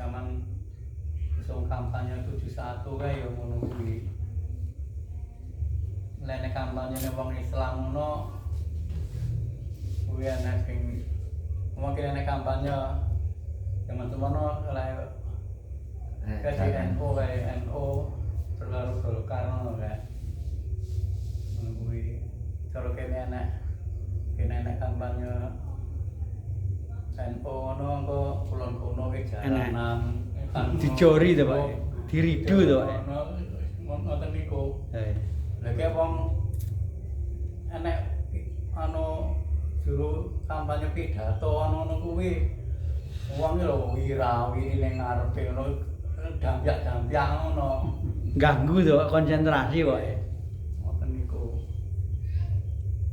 zaman usung kampanye 71 kae ya ngono kuwi. Lene kampanye wong Islam ngono kuwi ana sing mungkin ana kampanye zaman semono oleh NU kayak NU terlalu Golkar ngono kae. Ngono kuwi cara kene ana kampanye NU ngono engko kulon kono ki jalanan dicori to Pak, diridu to Pak. Ngoten niku. Heh. Lah kaya wong enek juru kampanye pidato ngono kuwi. Wong lho wira-wiri ning ngarepe ngono dampyak-dampyak ngono. Ganggu to konsentrasi kok. Ngoten niku.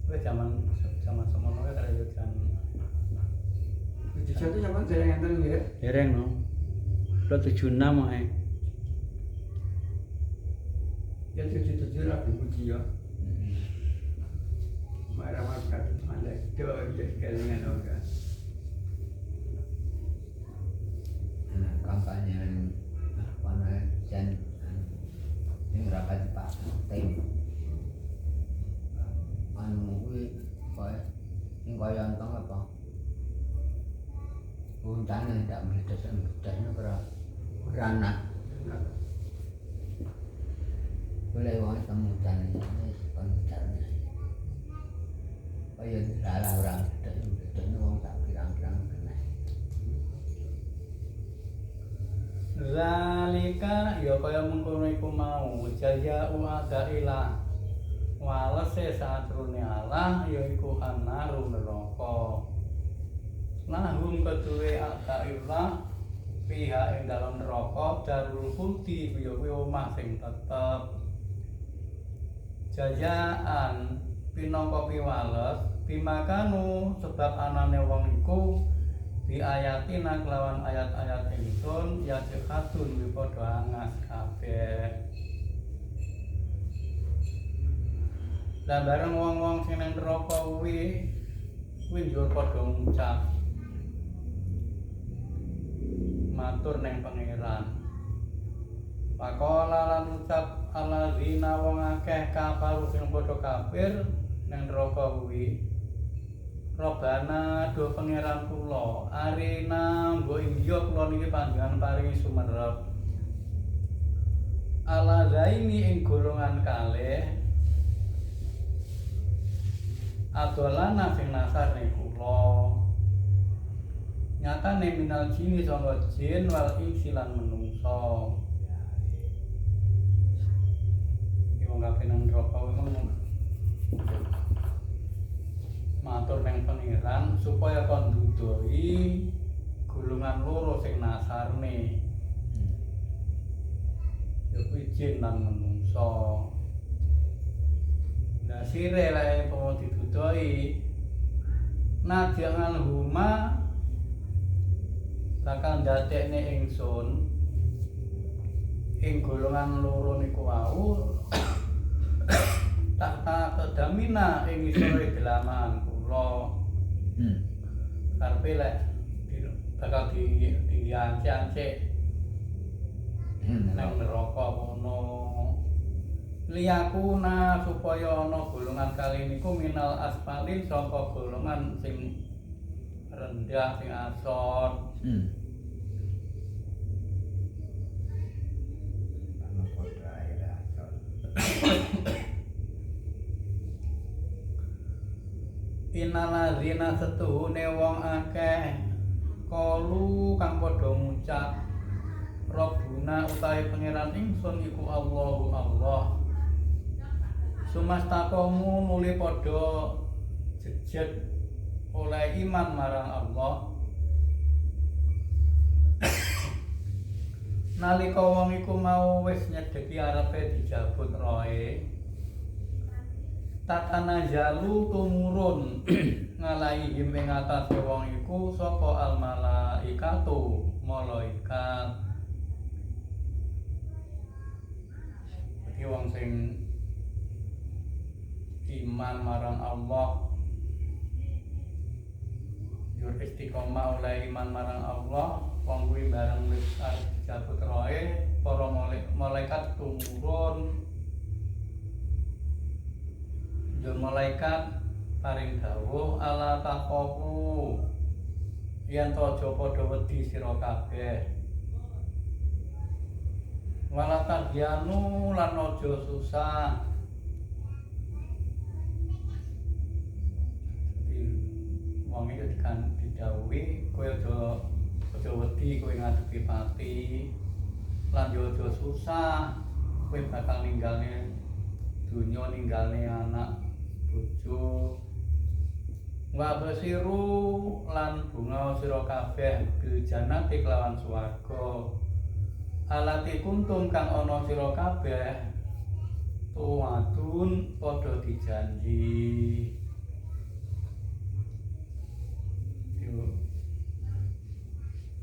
Wis zaman semono kae kaya jan. Jadi zaman dereng enten nggih. Dereng no. 76 ae. Ya tujuh lah dipuji ya. Marah-marah ada itu ya kelingan orang. Kampanye apa jan ini rapat Pak Tim kuwi kaya entong apa untane ndak mledes-mledesne beranak boleh wong temudan ini koncarnya kaya salah orang mledesne wong tak pirang-pirang kena. Zalika ya kaya mengkono iku mau jaya u'adailah walese satrune Allah yaiku annaru neraka lahum kedue a'dailah pihak ing dalam neraka darul khuldi kuwi omah sing tetep jajaan pinangka piwales bimakanu sebab anane wong iku di ayatina kelawan ayat-ayat ingsun ya jehadun wi padha angas kabeh. Lah bareng wong-wong sing nang neraka kuwi njur padha ngucap matur ning pangeran. Pakola lan ucap alladzina wong akeh kafaru sing padha kafir nang neraka kuwi. Robana do pangeran kula arena mbok indiya kula niki panjenengan paringi sumerep ala zaini ing golongan kalih adolana sing nasar ning kula nyatane minal jini sanga jin wal insi lan menungso iki wong kabeh nang neraka ngono matur ning pangeran supaya kon ndudoi golongan loro sing nasarne ya kuwi jin lan menungso. Lah sire lae pomo didudoi nadyangan huma bakal ndadekne ingsun ing golongan loro niku wau tak kedamina ing isore delaman kula karepe lek bakal dianci-anci nang neraka kono liyakuna supaya ana golongan kali niku minal asfalin saka golongan sing rendah sing asor Innaladzina setuhune wong akeh kalu kang padha ngucap Rabbuna utahe pangeran ingsun iku Allahu Allah sumastaqamu nuli padha jejet oleh iman marang Allah nalika wong iku mau wis nyedeki arepe dijabut roe tatana jalu tumurun ngalaihim ing atase wong iku sapa al malaikatu malaikat. Dadi wong sing iman marang Allah yur istiqomah oleh iman marang Allah wong kuwi bareng wis arep dicabut roe, para malaikat tumurun. Yo malaikat paring dawuh ala taqafu. Yen to aja padha wedi sira kabeh. Wala tahyanu lan aja susah. Wong iki kan didhawuhi kowe aja wedi kowe ngadepi pati. Lan yo aja susah. Kowe bakal ninggalne dunya, ninggalne anak bojo. Wa basiru lan bunga sira kabeh bil jannati kelawan swarga. Alati kuntum kang ana sira kabeh tuwadun padha dijanji.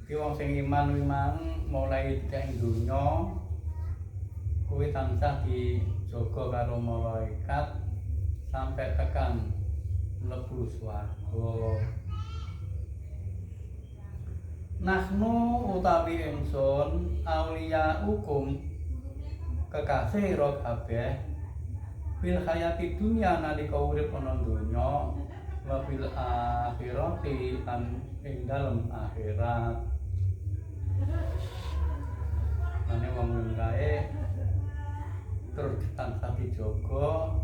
Ki wong sing iman mulai ing donya kuwi tansah dijaga karo malaikat sampai tekan mlebu swarga. Nahnu utawi ingsun auliya hukum kekasih ira kabeh fil hayati dunya nalika urip ana donya wa fil akhirati lan ing dalem akhirat. Mane wong kae terus tansah dijaga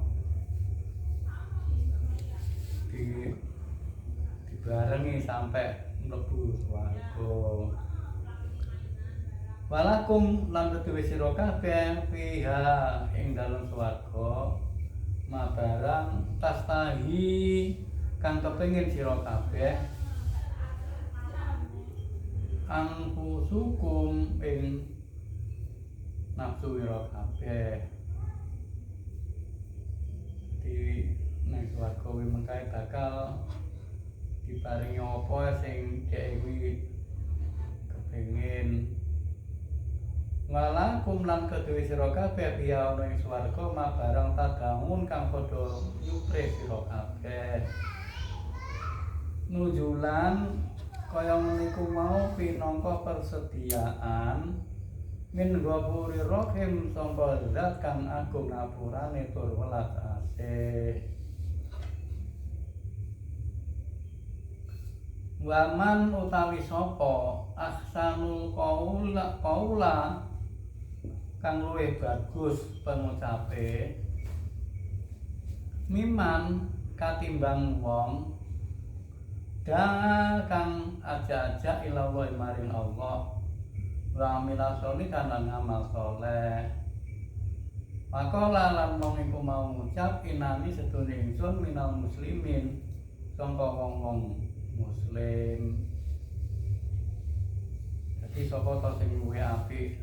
dibarengi sampai mlebu swarga. Walakum lan kedue sira kabeh fiha ing dalem swarga mabarang tastahi kang kepengin sira kabeh angkusukum ing nafsu sira kabeh. Di nek swarga kuwi mengkae bakal diparingi apa sing dhek kuwi kepengin. Walakum lan kedue sira kabeh biya ana ing swarga mabarang tadangun kang padha nyupre sira kabeh. Nujulan kaya meniku mau pinangka persediaan min ghafuri rahim sangka zat kang agung ngapurane tur welas asih. Waman utawi sapa ahsanul qaula kang luwih bagus pengucape miman katimbang wong kang aja-aja ilallahi maring Allah wa amila sholihan lan amal saleh. Maka lan wong iku mau ngucap inani sedune ingsun minal muslimin sangka wong-wong muslim. Jadi sapa to sing luwih apik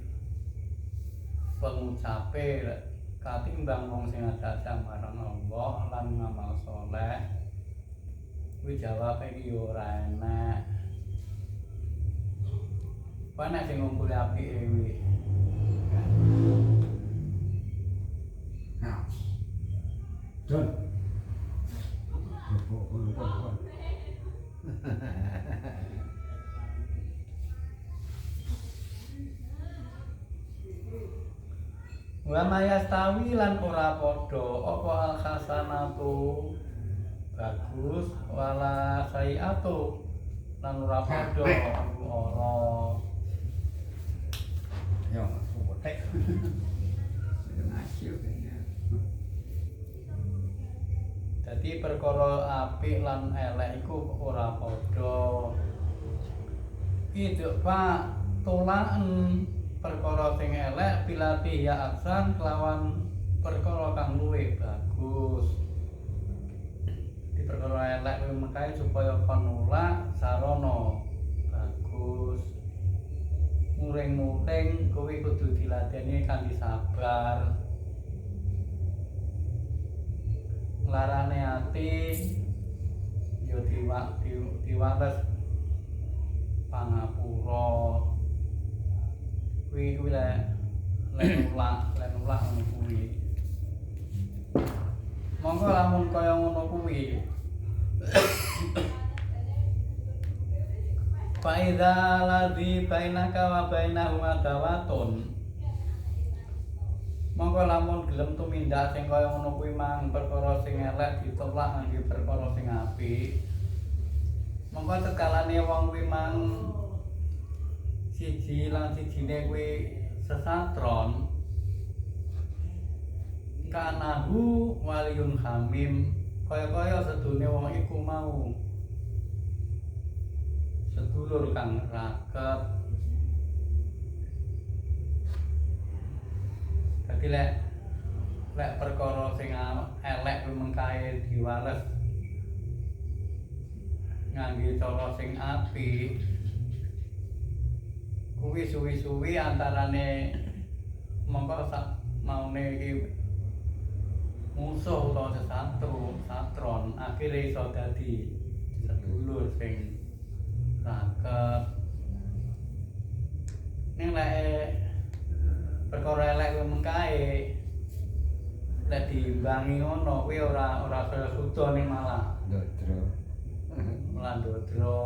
pengucape katimbang wong sing aja-aja marang Allah lan ngamal saleh. Kuwi jawab iki yo ora enak. Panek sing ngumpul apike kuwi. Nah. Don. Wa mayastawi lan ora padha apa al hasanatu bagus wala sayiatu lan ora padha ora. Yo, botek. Ngasih kayaknya. Dadi perkara apik lan elek iku ora padha. Iki Pak tolaken perkara sing elek pilati ya aksan kelawan perkara kang luwih bagus. Di perkara elek kuwi mekae supaya kon nolak sarana bagus. Muring-muring kuwi kudu diladeni kanthi sabar. Larane ati yo diwales pangapura. Kuwi nulak ngono kuwi. Monggo lamun kaya ngono kuwi Fa idza ladzi bainaka wa bainahu adawatun. Mongko lamun gelem tumindak sing kaya ngono kuwi mang perkara sing elek ditolak nganggo perkara sing apik. Mongko tekalane wong kuwi mang siji lan sijine kuwi sesatron kanahu waliyun hamim kaya-kaya sedune wong iku mau sedulur kang raket. Dadi lek perkara sing elek kuwi mengkae diwales nganggo cara sing apik kuwi suwi-suwi antarane mongko sak maune iki musuh utawa satron akhire iso dadi sedulur sing raket. Ning lek perkara elek kuwi mengkae lek diimbangi ngono kuwi ora kaya suda ning malah Dodro. melandodro.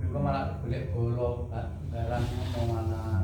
Iku malah golek bolo barang ngono malah.